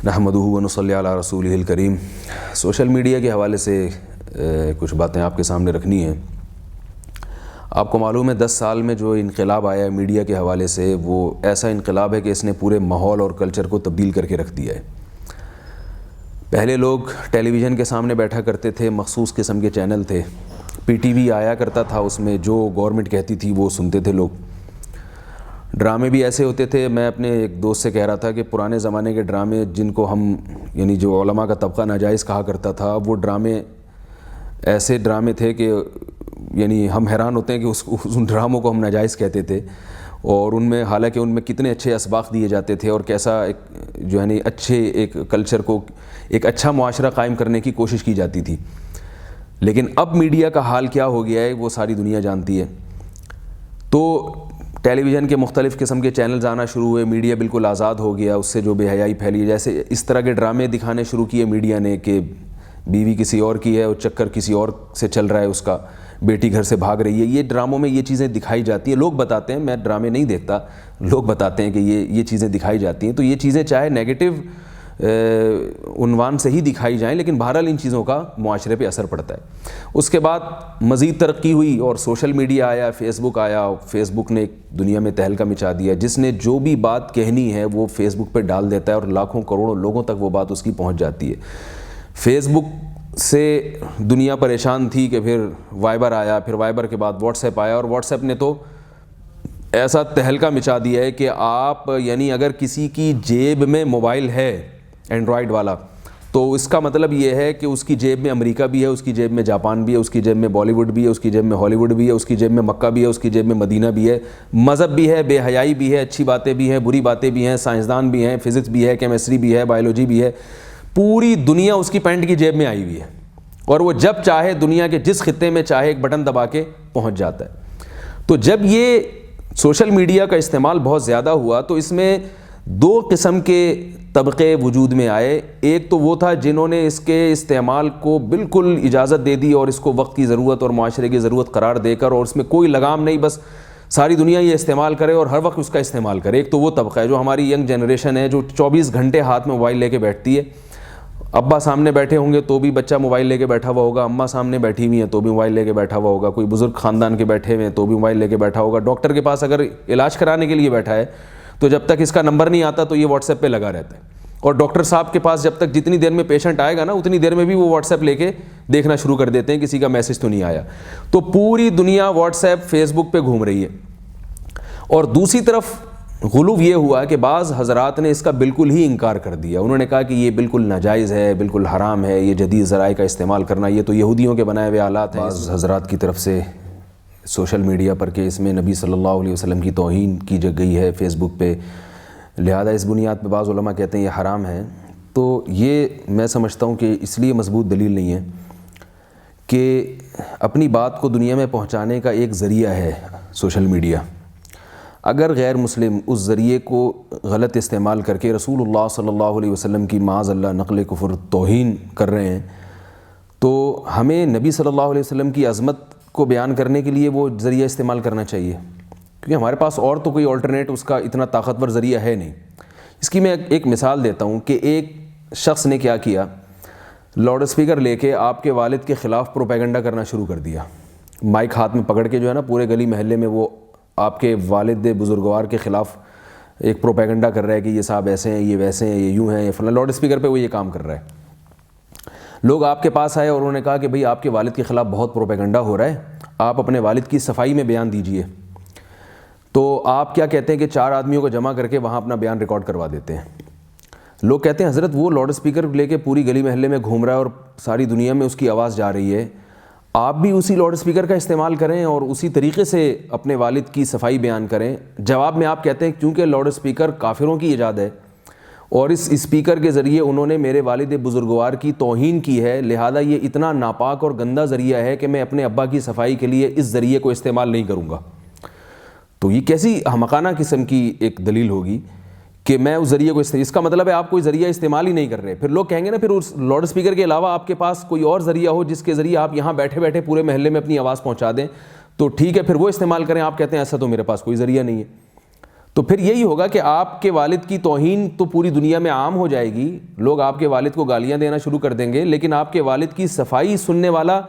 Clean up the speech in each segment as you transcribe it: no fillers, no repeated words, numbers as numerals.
نحمدہ و نصلی علی رسولہ الکریم۔ سوشل میڈیا کے حوالے سے کچھ باتیں آپ کے سامنے رکھنی ہیں۔ آپ کو معلوم ہے 10 سال میں جو انقلاب آیا ہے میڈیا کے حوالے سے، وہ ایسا انقلاب ہے کہ اس نے پورے ماحول اور کلچر کو تبدیل کر کے رکھ دیا ہے۔ پہلے لوگ ٹیلی ویژن کے سامنے بیٹھا کرتے تھے، مخصوص قسم کے چینل تھے، پی ٹی وی آیا کرتا تھا، اس میں جو گورنمنٹ کہتی تھی وہ سنتے تھے لوگ۔ ڈرامے بھی ایسے ہوتے تھے، میں اپنے ایک دوست سے کہہ رہا تھا کہ پرانے زمانے کے ڈرامے جن کو ہم یعنی جو علماء کا طبقہ ناجائز کہا کرتا تھا، وہ ڈرامے ایسے ڈرامے تھے کہ یعنی ہم حیران ہوتے ہیں کہ ان ڈراموں کو ہم ناجائز کہتے تھے، اور ان میں حالانکہ ان میں کتنے اچھے اسباق دیے جاتے تھے اور کیسا ایک جو یعنی اچھے ایک کلچر کو، ایک اچھا معاشرہ قائم کرنے کی کوشش کی جاتی تھی۔ لیکن اب میڈیا کا حال کیا ہو گیا ہے وہ ساری دنیا جانتی ہے۔ تو ٹیلی ویژن کے مختلف قسم کے چینلز آنا شروع ہوئے، میڈیا بالکل آزاد ہو گیا، اس سے جو بے حیائی پھیلی، جیسے اس طرح کے ڈرامے دکھانے شروع کیے میڈیا نے کہ بیوی کسی اور کی ہے اور چکر کسی اور سے چل رہا ہے، اس کا بیٹی گھر سے بھاگ رہی ہے۔ یہ ڈراموں میں یہ چیزیں دکھائی جاتی ہیں، لوگ بتاتے ہیں، میں ڈرامے نہیں دیکھتا، لوگ بتاتے ہیں کہ یہ چیزیں دکھائی جاتی ہیں۔ تو یہ چیزیں چاہے نیگیٹو عنوان سے ہی دکھائی جائیں، لیکن بہرحال ان چیزوں کا معاشرے پہ اثر پڑتا ہے۔ اس کے بعد مزید ترقی ہوئی اور سوشل میڈیا آیا، فیس بک آیا، فیس بک نے دنیا میں تہلکہ مچا دیا۔ جس نے جو بھی بات کہنی ہے وہ فیس بک پہ ڈال دیتا ہے اور لاکھوں کروڑوں لوگوں تک وہ بات اس کی پہنچ جاتی ہے۔ فیس بک سے دنیا پریشان تھی کہ پھر وائبر آیا، پھر وائبر کے بعد واٹس ایپ آیا، اور واٹس ایپ نے تو ایسا تہلکہ مچا دیا ہے کہ آپ یعنی اگر کسی کی جیب میں موبائل ہے اینڈرائڈ والا، تو اس کا مطلب یہ ہے کہ اس کی جیب میں امریکہ بھی ہے، اس کی جیب میں جاپان بھی ہے، اس کی جیب میں بالی ووڈ بھی ہے، اس کی جیب میں ہالی ووڈ بھی ہے، اس کی جیب میں مکہ بھی ہے، اس کی جیب میں مدینہ بھی ہے، مذہب بھی ہے، بے حیائی بھی ہے، اچھی باتیں بھی ہیں، بری باتیں بھی ہیں، سائنسدان بھی ہیں، فزکس بھی ہے، کیمسٹری بھی ہے، بایولوجی بھی ہے، پوری دنیا اس کی پینٹ کی جیب میں آئی ہوئی ہے، اور وہ جب چاہے دنیا کے جس خطے میں چاہے ایک بٹن دبا کے پہنچ جاتا ہے۔ تو جب یہ سوشل میڈیا کا استعمال بہت زیادہ ہوا تو اس میں 2 قسم کے طبقے وجود میں آئے۔ ایک تو وہ تھا جنہوں نے اس کے استعمال کو بالکل اجازت دے دی اور اس کو وقت کی ضرورت اور معاشرے کی ضرورت قرار دے کر، اور اس میں کوئی لگام نہیں، بس ساری دنیا یہ استعمال کرے اور ہر وقت اس کا استعمال کرے۔ ایک تو وہ طبقہ ہے جو ہماری ینگ جنریشن ہے، جو 24 گھنٹے ہاتھ میں موبائل لے کے بیٹھتی ہے۔ ابا سامنے بیٹھے ہوں گے تو بھی بچہ موبائل لے کے بیٹھا ہوا ہوگا، اماں سامنے بیٹھی ہوئی ہیں تو بھی موبائل لے کے بیٹھا ہوا ہوگا، کوئی بزرگ خاندان کے بیٹھے ہوئے ہیں تو بھی موبائل لے کے بیٹھا ہوگا، ڈاکٹر کے پاس اگر علاج کرانے کے لیے بیٹھا ہے تو جب تک اس کا نمبر نہیں آتا تو یہ واٹس ایپ پہ لگا رہتا ہے، اور ڈاکٹر صاحب کے پاس جب تک جتنی دیر میں پیشنٹ آئے گا نا اتنی دیر میں بھی وہ واٹس ایپ لے کے دیکھنا شروع کر دیتے ہیں کسی کا میسج تو نہیں آیا۔ تو پوری دنیا واٹس ایپ، فیس بک پہ گھوم رہی ہے۔ اور دوسری طرف غلو یہ ہوا کہ بعض حضرات نے اس کا بالکل ہی انکار کر دیا، انہوں نے کہا کہ یہ بالکل ناجائز ہے، بالکل حرام ہے، یہ جدید ذرائع کا استعمال کرنا، یہ تو یہودیوں کے بنائے ہوئے آلات ہیں۔ بعض حضرات کی طرف سے سوشل میڈیا پر کہ اس میں نبی صلی اللہ علیہ وسلم کی توہین کی گئی ہے فیس بک پہ، لہذا اس بنیاد پہ بعض علماء کہتے ہیں یہ حرام ہے۔ تو یہ میں سمجھتا ہوں کہ اس لیے مضبوط دلیل نہیں ہے کہ اپنی بات کو دنیا میں پہنچانے کا ایک ذریعہ ہے سوشل میڈیا۔ اگر غیر مسلم اس ذریعے کو غلط استعمال کر کے رسول اللہ صلی اللہ علیہ وسلم کی معاذ اللہ نقل کفر توہین کر رہے ہیں، تو ہمیں نبی صلی اللہ علیہ وسلم کی عظمت کو بیان کرنے کے لیے وہ ذریعہ استعمال کرنا چاہیے، کیونکہ ہمارے پاس اور تو کوئی آلٹرنیٹ اس کا اتنا طاقتور ذریعہ ہے نہیں۔ اس کی میں ایک مثال دیتا ہوں کہ ایک شخص نے کیا کیا، لاؤڈ اسپیکر لے کے آپ کے والد کے خلاف پروپیگنڈا کرنا شروع کر دیا، مائک ہاتھ میں پکڑ کے جو ہے نا پورے گلی محلے میں وہ آپ کے والد بزرگوار کے خلاف ایک پروپیگنڈا کر رہا ہے کہ یہ صاحب ایسے ہیں، یہ ویسے ہیں، یہ یوں ہیں، یہ فلاں، لاؤڈ اسپیکر پہ وہ یہ کام کر رہا ہے۔ لوگ آپ کے پاس آئے اور انہوں نے کہا کہ بھئی آپ کے والد کے خلاف بہت پروپیگنڈا ہو رہا ہے، آپ اپنے والد کی صفائی میں بیان دیجئے۔ تو آپ کیا کہتے ہیں کہ 4 آدمیوں کو جمع کر کے وہاں اپنا بیان ریکارڈ کروا دیتے ہیں۔ لوگ کہتے ہیں حضرت وہ لاؤڈ اسپیکر لے کے پوری گلی محلے میں گھوم رہا ہے اور ساری دنیا میں اس کی آواز جا رہی ہے، آپ بھی اسی لاؤڈ اسپیکر کا استعمال کریں اور اسی طریقے سے اپنے والد کی صفائی بیان کریں۔ جواب میں آپ کہتے ہیں کیونکہ لاؤڈ اسپیکر کافروں کی ایجاد ہے اور اس اسپیکر کے ذریعے انہوں نے میرے والد بزرگوار کی توہین کی ہے، لہذا یہ اتنا ناپاک اور گندہ ذریعہ ہے کہ میں اپنے ابا کی صفائی کے لیے اس ذریعے کو استعمال نہیں کروں گا۔ تو یہ کیسی احمقانہ قسم کی ایک دلیل ہوگی کہ میں اس ذریعے کو اس کا مطلب ہے آپ کوئی ذریعہ استعمال ہی نہیں کر رہے۔ پھر لوگ کہیں گے نا پھر اس لاؤڈ اسپیکر کے علاوہ آپ کے پاس کوئی اور ذریعہ ہو جس کے ذریعے آپ یہاں بیٹھے بیٹھے پورے محلے میں اپنی آواز پہنچا دیں تو ٹھیک ہے، پھر وہ استعمال کریں۔ آپ کہتے ہیں ایسا تو میرے پاس کوئی ذریعہ نہیں ہے۔ تو پھر یہی ہوگا کہ آپ کے والد کی توہین تو پوری دنیا میں عام ہو جائے گی, لوگ آپ کے والد کو گالیاں دینا شروع کر دیں گے, لیکن آپ کے والد کی صفائی سننے والا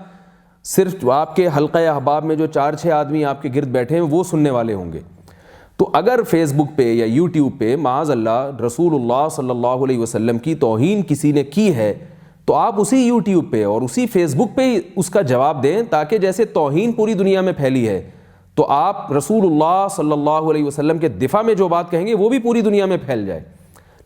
صرف آپ کے حلقہ احباب میں جو 4-6 آدمی آپ کے گرد بیٹھے ہیں وہ سننے والے ہوں گے. تو اگر فیس بک پہ یا یوٹیوب پہ معاذ اللہ رسول اللہ صلی اللہ علیہ وسلم کی توہین کسی نے کی ہے تو آپ اسی یوٹیوب پہ اور اسی فیس بک پہ اس کا جواب دیں, تاکہ جیسے توہین پوری دنیا میں پھیلی ہے تو آپ رسول اللہ صلی اللہ علیہ وسلم کے دفاع میں جو بات کہیں گے وہ بھی پوری دنیا میں پھیل جائے.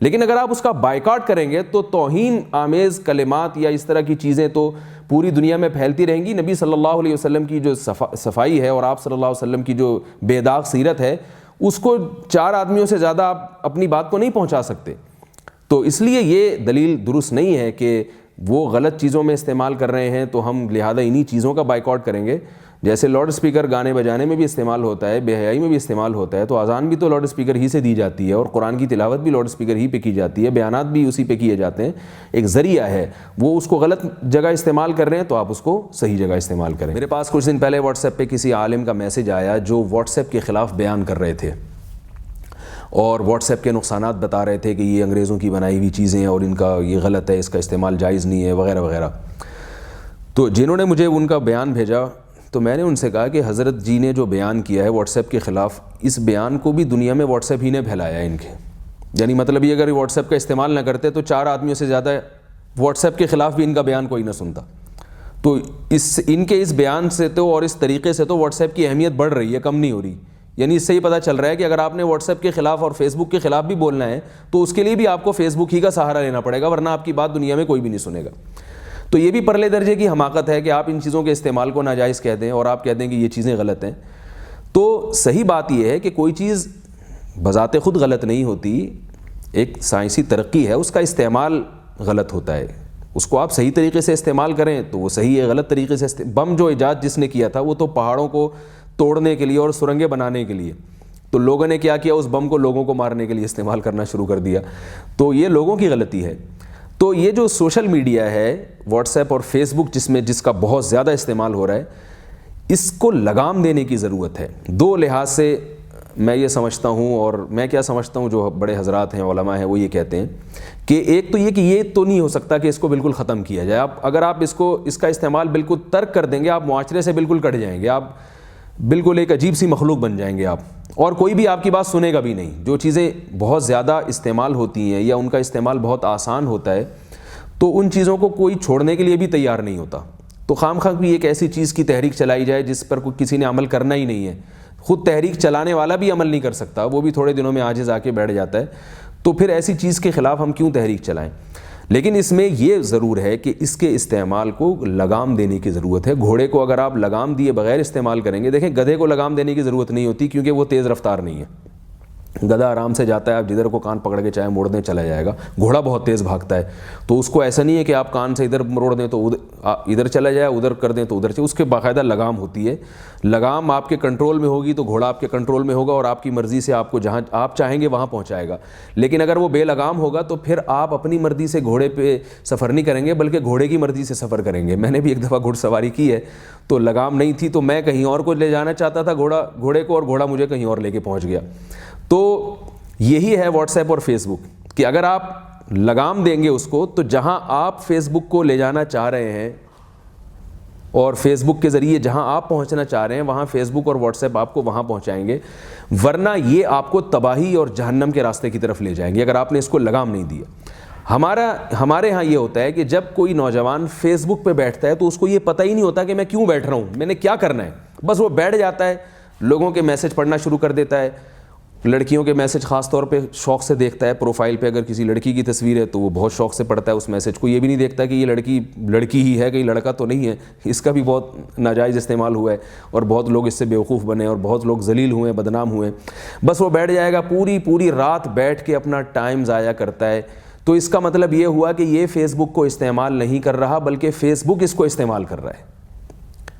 لیکن اگر آپ اس کا بائیکاٹ کریں گے تو توہین آمیز کلمات یا اس طرح کی چیزیں تو پوری دنیا میں پھیلتی رہیں گی. نبی صلی اللہ علیہ وسلم کی جو صفائی ہے اور آپ صلی اللہ علیہ وسلم کی جو بے داغ سیرت ہے اس کو 4 آدمیوں سے زیادہ آپ اپنی بات کو نہیں پہنچا سکتے. تو اس لیے یہ دلیل درست نہیں ہے کہ وہ غلط چیزوں میں استعمال کر رہے ہیں تو ہم لہذا انہی چیزوں کا بائیکاٹ کریں گے. جیسے لاؤڈ اسپیکر گانے بجانے میں بھی استعمال ہوتا ہے, بے حیائی میں بھی استعمال ہوتا ہے, تو اذان بھی تو لاؤڈ اسپیکر ہی سے دی جاتی ہے اور قرآن کی تلاوت بھی لاؤڈ اسپیکر ہی پہ کی جاتی ہے, بیانات بھی اسی پہ کیے جاتے ہیں. ایک ذریعہ ہے, وہ اس کو غلط جگہ استعمال کر رہے ہیں تو آپ اس کو صحیح جگہ استعمال کریں. میرے پاس کچھ دن پہلے واٹس ایپ پہ کسی عالم کا میسج آیا جو واٹس ایپ کے خلاف بیان کر رہے تھے اور واٹس ایپ کے نقصانات بتا رہے تھے کہ یہ انگریزوں کی بنائی ہوئی چیزیں ہیں اور ان کا یہ غلط ہے, اس کا استعمال جائز نہیں ہے وغیرہ وغیرہ. تو جنہوں نے مجھے ان کا بیان بھیجا تو میں نے ان سے کہا کہ حضرت جی نے جو بیان کیا ہے واٹس ایپ کے خلاف, اس بیان کو بھی دنیا میں واٹس ایپ ہی نے پھیلایا ہے ان کے. یعنی مطلب یہ اگر واٹس ایپ کا استعمال نہ کرتے تو 4 آدمیوں سے زیادہ واٹس ایپ کے خلاف بھی ان کا بیان کوئی نہ سنتا. تو ان کے اس بیان سے تو اور اس طریقے سے تو واٹس ایپ کی اہمیت بڑھ رہی ہے, کم نہیں ہو رہی. یعنی اس سے ہی پتہ چل رہا ہے کہ اگر آپ نے واٹس ایپ کے خلاف اور فیس بک کے خلاف بھی بولنا ہے تو اس کے لیے بھی آپ کو فیس بک ہی کا سہارا لینا پڑے گا, ورنہ آپ کی بات دنیا میں کوئی بھی نہیں سنے گا. تو یہ بھی پرلے درجے کی حماقت ہے کہ آپ ان چیزوں کے استعمال کو ناجائز کہہ دیں اور آپ کہہ دیں کہ یہ چیزیں غلط ہیں. تو صحیح بات یہ ہے کہ کوئی چیز بذات خود غلط نہیں ہوتی, ایک سائنسی ترقی ہے, اس کا استعمال غلط ہوتا ہے. اس کو آپ صحیح طریقے سے استعمال کریں تو وہ صحیح ہے, غلط طریقے سے بم جو ایجاد جس نے کیا تھا وہ تو پہاڑوں کو توڑنے کے لیے اور سرنگیں بنانے کے لیے, تو لوگوں نے کیا کیا, اس بم کو لوگوں کو مارنے کے لیے استعمال کرنا شروع کر دیا. تو یہ لوگوں کی غلطی ہے. تو یہ جو سوشل میڈیا ہے واٹس ایپ اور فیس بک جس کا بہت زیادہ استعمال ہو رہا ہے, اس کو لگام دینے کی ضرورت ہے. 2 لحاظ سے میں یہ سمجھتا ہوں, اور میں کیا سمجھتا ہوں, جو بڑے حضرات ہیں علماء ہیں وہ یہ کہتے ہیں کہ ایک تو یہ کہ یہ تو نہیں ہو سکتا کہ اس کو بالکل ختم کیا جائے. اگر آپ اس کا استعمال بالکل ترک کر دیں گے آپ معاشرے سے بالکل کٹ جائیں گے, آپ بالکل ایک عجیب سی مخلوق بن جائیں گے آپ, اور کوئی بھی آپ کی بات سنے گا بھی نہیں. جو چیزیں بہت زیادہ استعمال ہوتی ہیں یا ان کا استعمال بہت آسان ہوتا ہے تو ان چیزوں کو کوئی چھوڑنے کے لیے بھی تیار نہیں ہوتا. تو خام خواہ بھی ایک ایسی چیز کی تحریک چلائی جائے جس پر کسی نے عمل کرنا ہی نہیں ہے. خود تحریک چلانے والا بھی عمل نہیں کر سکتا, وہ بھی تھوڑے دنوں میں عاجز آ کے بیٹھ جاتا ہے. تو پھر ایسی چیز کے خلاف ہم کیوں تحریک چلائیں. لیکن اس میں یہ ضرور ہے کہ اس کے استعمال کو لگام دینے کی ضرورت ہے. گھوڑے کو اگر آپ لگام دیے بغیر استعمال کریں گے, دیکھیں گدھے کو لگام دینے کی ضرورت نہیں ہوتی کیونکہ وہ تیز رفتار نہیں ہے. گدھا آرام سے جاتا ہے, آپ جدھر کو کان پکڑ کے چاہے موڑ دیں چلا جائے گا. گھوڑا بہت تیز بھاگتا ہے, تو اس کو ایسا نہیں ہے کہ آپ کان سے ادھر موڑ دیں تو ادھر چلا جائے, ادھر کر دیں تو ادھر چلے. اس کے باقاعدہ لگام ہوتی ہے. لگام آپ کے کنٹرول میں ہوگی تو گھوڑا آپ کے کنٹرول میں ہوگا اور آپ کی مرضی سے آپ کو جہاں آپ چاہیں گے وہاں پہنچائے گا. لیکن اگر وہ بے لگام ہوگا تو پھر آپ اپنی مرضی سے گھوڑے پہ سفر نہیں کریں گے بلکہ گھوڑے کی مرضی سے سفر کریں گے. میں نے بھی ایک دفعہ گھڑ سواری کی ہے, تو لگام نہیں تھی تو میں کہیں اور کو لے جانا چاہتا تھا گھوڑے کو, اور گھوڑا مجھے کہیں اور لے کے پہنچ گیا. تو یہی ہے واٹس ایپ اور فیس بک کہ اگر آپ لگام دیں گے اس کو تو جہاں آپ فیس بک کو لے جانا چاہ رہے ہیں اور فیس بک کے ذریعے جہاں آپ پہنچنا چاہ رہے ہیں وہاں فیس بک اور واٹس ایپ آپ کو وہاں پہنچائیں گے, ورنہ یہ آپ کو تباہی اور جہنم کے راستے کی طرف لے جائیں گے اگر آپ نے اس کو لگام نہیں دیا. ہمارے ہاں یہ ہوتا ہے کہ جب کوئی نوجوان فیس بک پہ بیٹھتا ہے تو اس کو یہ پتہ ہی نہیں ہوتا کہ میں کیوں بیٹھ رہا ہوں, میں نے کیا کرنا ہے. بس وہ بیٹھ جاتا ہے, لوگوں کے میسج پڑھنا شروع کر دیتا ہے. لڑکیوں کے میسج خاص طور پہ شوق سے دیکھتا ہے. پروفائل پہ اگر کسی لڑکی کی تصویر ہے تو وہ بہت شوق سے پڑھتا ہے اس میسج کو. یہ بھی نہیں دیکھتا کہ یہ لڑکی ہی ہے, کہیں لڑکا تو نہیں ہے. اس کا بھی بہت ناجائز استعمال ہوا ہے اور بہت لوگ اس سے بیوقوف بنے اور بہت لوگ ذلیل ہوئے, بدنام ہوئے. بس وہ بیٹھ جائے گا, پوری رات بیٹھ کے اپنا ٹائم ضائع کرتا ہے. تو اس کا مطلب یہ ہوا کہ یہ فیس بک کو استعمال نہیں کر رہا بلکہ فیس بک اس کو استعمال کر رہا ہے.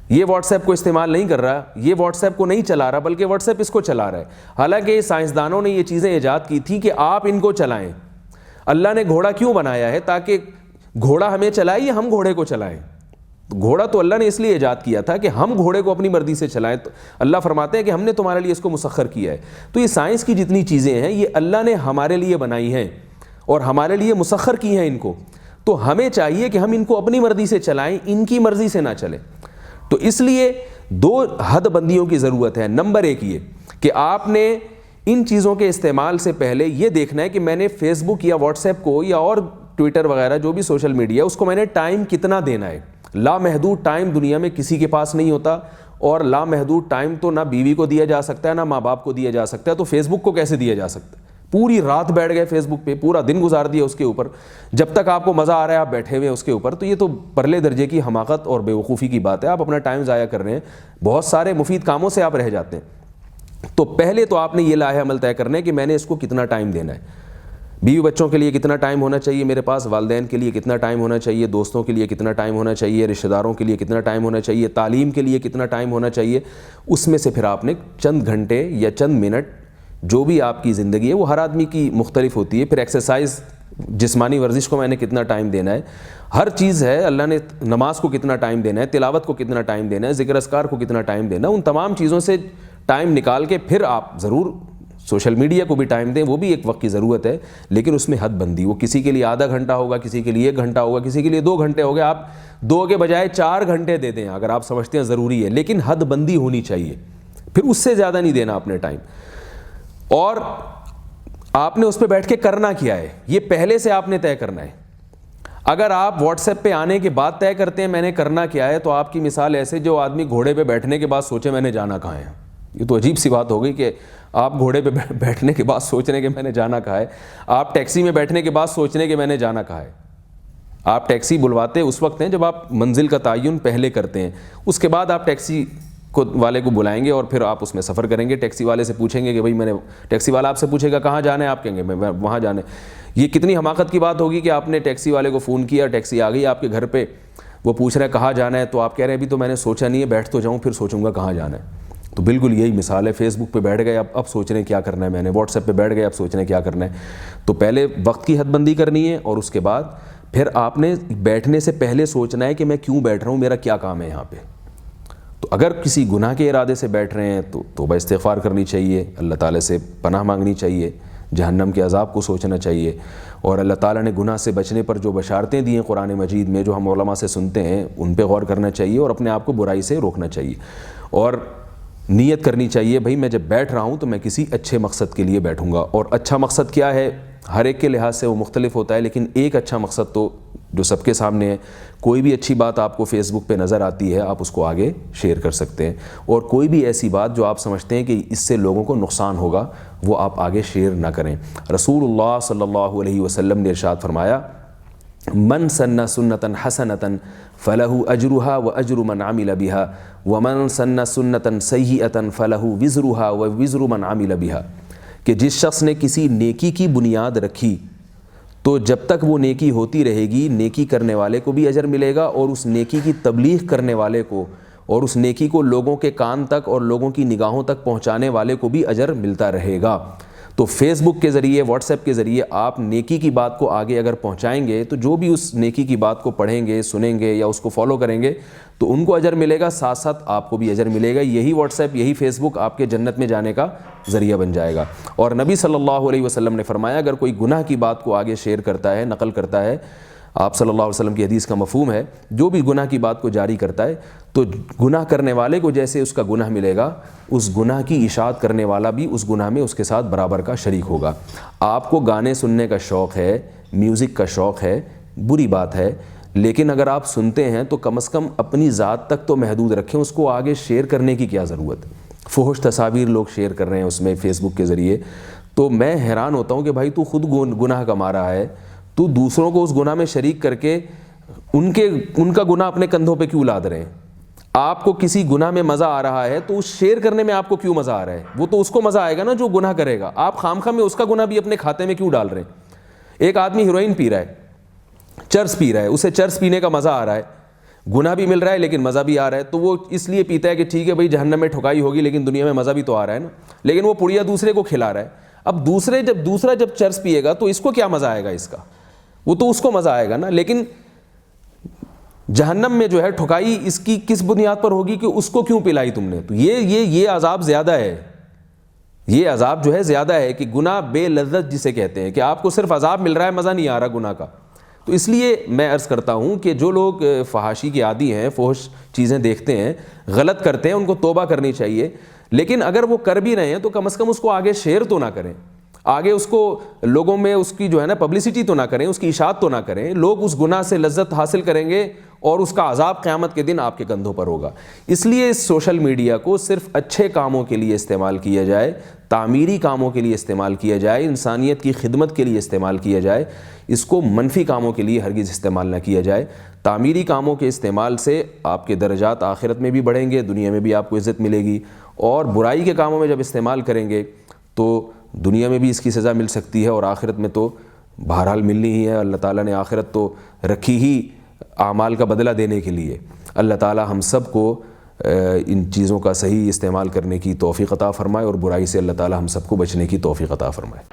یہ واٹس ایپ کو استعمال نہیں کر رہا, یہ واٹس ایپ کو نہیں چلا رہا بلکہ واٹس ایپ اس کو چلا رہا ہے. حالانکہ سائنسدانوں نے یہ چیزیں ایجاد کی تھی کہ آپ ان کو چلائیں. اللہ نے گھوڑا کیوں بنایا ہے؟ تاکہ گھوڑا ہمیں چلائے یا ہم گھوڑے کو چلائیں. گھوڑا تو اللہ نے اس لیے ایجاد کیا تھا کہ ہم گھوڑے کو اپنی مرضی سے چلائیں. تو اللہ فرماتے ہیں کہ ہم نے تمہارے لیے اس کو مسخر کیا ہے. تو یہ سائنس کی جتنی چیزیں ہیں یہ اللہ نے ہمارے لیے بنائی ہیں اور ہمارے لیے مسخر کی ہیں ان کو. تو ہمیں چاہیے کہ ہم ان کو اپنی مرضی سے چلائیں, ان کی مرضی سے نہ چلیں. تو اس لیے 2 حد بندیوں کی ضرورت ہے. نمبر 1 یہ کہ آپ نے ان چیزوں کے استعمال سے پہلے یہ دیکھنا ہے کہ میں نے فیس بک یا واٹس ایپ کو یا اور ٹویٹر وغیرہ جو بھی سوشل میڈیا اس کو میں نے ٹائم کتنا دینا ہے. لامحدود ٹائم دنیا میں کسی کے پاس نہیں ہوتا, اور لامحدود ٹائم تو نہ بیوی کو دیا جا سکتا ہے نہ ماں باپ کو دیا جا سکتا ہے. تو فیس بک کو کیسے دیا جا سکتا ہے؟ پوری رات بیٹھ گئے فیس بک پہ, پورا دن گزار دیا اس کے اوپر, جب تک آپ کو مزہ آ رہا ہے آپ بیٹھے ہوئے ہیں اس کے اوپر. تو یہ تو پرلے درجے کی حماقت اور بیوقوفی کی بات ہے. آپ اپنا ٹائم ضائع کر رہے ہیں, بہت سارے مفید کاموں سے آپ رہ جاتے ہیں. تو پہلے تو آپ نے یہ لاہ عمل طے کرنا ہے کہ میں نے اس کو کتنا ٹائم دینا ہے. بیوی بچوں کے لیے کتنا ٹائم ہونا چاہیے میرے پاس, والدین کے لیے کتنا ٹائم ہونا چاہیے, دوستوں کے لیے کتنا ٹائم ہونا چاہیے, رشتہ داروں کے لیے کتنا ٹائم ہونا چاہیے, تعلیم کے لیے کتنا ٹائم ہونا چاہیے. اس میں سے پھر آپ نے چند گھنٹے یا چند منٹ, جو بھی آپ کی زندگی ہے وہ ہر آدمی کی مختلف ہوتی ہے. پھر ایکسرسائز, جسمانی ورزش کو میں نے کتنا ٹائم دینا ہے, ہر چیز ہے. اللہ نے نماز کو کتنا ٹائم دینا ہے, تلاوت کو کتنا ٹائم دینا ہے, ذکر اذکار کو کتنا ٹائم دینا ہے. ان تمام چیزوں سے ٹائم نکال کے پھر آپ ضرور سوشل میڈیا کو بھی ٹائم دیں, وہ بھی ایک وقت کی ضرورت ہے, لیکن اس میں حد بندی. وہ کسی کے لیے آدھا گھنٹہ ہوگا, کسی کے لیے 1 گھنٹہ ہوگا, کسی کے لیے 2 گھنٹے ہو گئے. آپ 2 کے بجائے 4 گھنٹے دے دیں اگر آپ سمجھتے ہیں ضروری ہے, لیکن حد بندی ہونی چاہیے. پھر اس سے زیادہ نہیں دینا اپنے ٹائم. اور آپ نے اس پہ بیٹھ کے کرنا کیا ہے یہ پہلے سے آپ نے طے کرنا ہے. اگر آپ واٹس ایپ پہ آنے کے بعد طے کرتے ہیں میں نے کرنا کیا ہے, تو آپ کی مثال ایسے جو آدمی گھوڑے پہ بیٹھنے کے بعد سوچے میں نے جانا کہاں ہے. یہ تو عجیب سی بات ہو گئی کہ آپ گھوڑے پہ بیٹھنے کے بعد سوچ رہے ہیں کہ میں نے جانا کہاں ہے. آپ ٹیکسی میں بیٹھنے کے بعد سوچ رہے ہیں کہ میں نے جانا کہاں ہے. آپ ٹیکسی بلواتے اس وقت ہیں جب آپ منزل کا تعین پہلے کرتے ہیں, اس کے بعد آپ ٹیکسی والے کو بلائیں گے اور پھر آپ اس میں سفر کریں گے. ٹیکسی والے سے پوچھیں گے کہ بھائی میں نے, ٹیکسی والا آپ سے پوچھے گا کہاں جانا ہے, آپ کہیں گے میں وہاں جانا ہے. یہ کتنی حماقت کی بات ہوگی کہ آپ نے ٹیکسی والے کو فون کیا, ٹیکسی آ گئی آپ کے گھر پہ, وہ پوچھ رہے ہیں کہاں جانا ہے, تو آپ کہہ رہے ہیں ابھی تو میں نے سوچا نہیں ہے, بیٹھ تو جاؤں پھر سوچوں گا کہاں جانا ہے. تو بالکل یہی مثال ہے. فیس بک پہ بیٹھ گئے, اب سوچ رہے ہیں کیا کرنا ہے میں نے, واٹس ایپ پہ بیٹھ گئے, اب سوچ رہے ہیں کیا کرنا ہے. تو پہلے وقت کی حد بندی کرنی ہے, اور اس کے بعد پھر آپ نے بیٹھنے سے پہلے سوچنا ہے کہ میں کیوں بیٹھ رہا ہوں, میرا کیا کام ہے یہاں پہ. تو اگر کسی گناہ کے ارادے سے بیٹھ رہے ہیں تو توبہ استغفار کرنی چاہیے, اللہ تعالیٰ سے پناہ مانگنی چاہیے, جہنم کے عذاب کو سوچنا چاہیے, اور اللہ تعالیٰ نے گناہ سے بچنے پر جو بشارتیں دی ہیں قرآن مجید میں, جو ہم علماء سے سنتے ہیں, ان پہ غور کرنا چاہیے, اور اپنے آپ کو برائی سے روکنا چاہیے. اور نیت کرنی چاہیے بھائی میں جب بیٹھ رہا ہوں تو میں کسی اچھے مقصد کے لیے بیٹھوں گا. اور اچھا مقصد کیا ہے, ہر ایک کے لحاظ سے وہ مختلف ہوتا ہے, لیکن ایک اچھا مقصد تو جو سب کے سامنے ہے. کوئی بھی اچھی بات آپ کو فیس بک پہ نظر آتی ہے, آپ اس کو آگے شیئر کر سکتے ہیں, اور کوئی بھی ایسی بات جو آپ سمجھتے ہیں کہ اس سے لوگوں کو نقصان ہوگا وہ آپ آگے شیئر نہ کریں. رسول اللہ صلی اللہ علیہ وسلم نے ارشاد فرمایا, من سن سنتا حسنتا فلہ اجرها واجر من عمل بها ومن سن سنتا سیئتا فلہ وزرها ووزر من عمل بها, کہ جس شخص نے کسی نیکی کی بنیاد رکھی تو جب تک وہ نیکی ہوتی رہے گی نیکی کرنے والے کو بھی اجر ملے گا, اور اس نیکی کی تبلیغ کرنے والے کو اور اس نیکی کو لوگوں کے کان تک اور لوگوں کی نگاہوں تک پہنچانے والے کو بھی اجر ملتا رہے گا. تو فیس بک کے ذریعے, واٹس ایپ کے ذریعے آپ نیکی کی بات کو آگے اگر پہنچائیں گے تو جو بھی اس نیکی کی بات کو پڑھیں گے, سنیں گے یا اس کو فالو کریں گے تو ان کو اجر ملے گا, ساتھ ساتھ آپ کو بھی اجر ملے گا. یہی واٹس ایپ, یہی فیس بک آپ کے جنت میں جانے کا ذریعہ بن جائے گا. اور نبی صلی اللہ علیہ وسلم نے فرمایا, اگر کوئی گناہ کی بات کو آگے شیئر کرتا ہے, نقل کرتا ہے, آپ صلی اللہ علیہ وسلم کی حدیث کا مفہوم ہے, جو بھی گناہ کی بات کو جاری کرتا ہے تو گناہ کرنے والے کو جیسے اس کا گناہ ملے گا, اس گناہ کی اشاعت کرنے والا بھی اس گناہ میں اس کے ساتھ برابر کا شریک ہوگا. آپ کو گانے سننے کا شوق ہے, میوزک کا شوق ہے, بری بات ہے, لیکن اگر آپ سنتے ہیں تو کم از کم اپنی ذات تک تو محدود رکھیں, اس کو آگے شیئر کرنے کی کیا ضرورت ہے. فحش تصاویر لوگ شیئر کر رہے ہیں اس میں فیس بک کے ذریعے, تو میں حیران ہوتا ہوں کہ بھائی تو خود گناہ کما رہا ہے, تو دوسروں کو اس گناہ میں شریک کر کے ان کا گناہ اپنے کندھوں پہ کیوں لاد رہے ہیں. آپ کو کسی گناہ میں مزہ آ رہا ہے تو اس شیئر کرنے میں آپ کو کیوں مزہ آ رہا ہے, وہ تو اس کو مزہ آئے گا نا جو گناہ کرے گا. آپ خامخواہ میں اس کا گناہ بھی اپنے کھاتے میں کیوں ڈال رہے ہیں. ایک آدمی ہیروئن پی رہا ہے, چرس پی رہا ہے, اسے چرس پینے کا مزہ آ رہا ہے, گناہ بھی مل رہا ہے لیکن مزہ بھی آ رہا ہے, تو وہ اس لیے پیتا ہے کہ ٹھیک ہے بھائی جہنم میں ٹھکائی ہوگی لیکن دنیا میں مزہ بھی تو آ رہا ہے نا, لیکن وہ پڑیا دوسرے کو کھلا رہا ہے. اب دوسرا جب چرس پیے گا تو اس کو کیا مزہ آئے گا, اس کا وہ تو اس کو مزہ آئے گا نا. لیکن جہنم میں جو ہے ٹھکائی اس کی کس بنیاد پر ہوگی کہ اس کو کیوں پلائی تم نے؟ تو یہ عذاب زیادہ ہے، یہ عذاب جو ہے زیادہ ہے کہ گناہ بے لذت جسے کہتے ہیں، کہ آپ کو صرف عذاب مل رہا ہے، مزہ نہیں آ رہا گناہ کا۔ تو اس لیے میں عرض کرتا ہوں کہ جو لوگ فحاشی کے عادی ہیں، فحش چیزیں دیکھتے ہیں، غلط کرتے ہیں، ان کو توبہ کرنی چاہیے، لیکن اگر وہ کر بھی رہے ہیں تو کم از کم اس کو آگے شیئر تو نہ کریں، آگے اس کو لوگوں میں اس کی جو ہے نا پبلسٹی تو نہ کریں، اس کی اشاعت تو نہ کریں۔ لوگ اس گناہ سے لذت حاصل کریں گے اور اس کا عذاب قیامت کے دن آپ کے کندھوں پر ہوگا۔ اس لیے اس سوشل میڈیا کو صرف اچھے کاموں کے لیے استعمال کیا جائے، تعمیری کاموں کے لیے استعمال کیا جائے، انسانیت کی خدمت کے لیے استعمال کیا جائے، اس کو منفی کاموں کے لیے ہرگز استعمال نہ کیا جائے۔ تعمیری کاموں کے استعمال سے آپ کے درجات آخرت میں بھی بڑھیں گے، دنیا میں بھی آپ کو عزت ملے گی، اور برائی کے کاموں میں جب استعمال کریں گے تو دنیا میں بھی اس کی سزا مل سکتی ہے اور آخرت میں تو بہرحال ملنی ہی ہے۔ اللہ تعالیٰ نے آخرت تو رکھی ہی اعمال کا بدلہ دینے کے لیے۔ اللہ تعالیٰ ہم سب کو ان چیزوں کا صحیح استعمال کرنے کی توفیق عطا فرمائے، اور برائی سے اللہ تعالیٰ ہم سب کو بچنے کی توفیق عطا فرمائے۔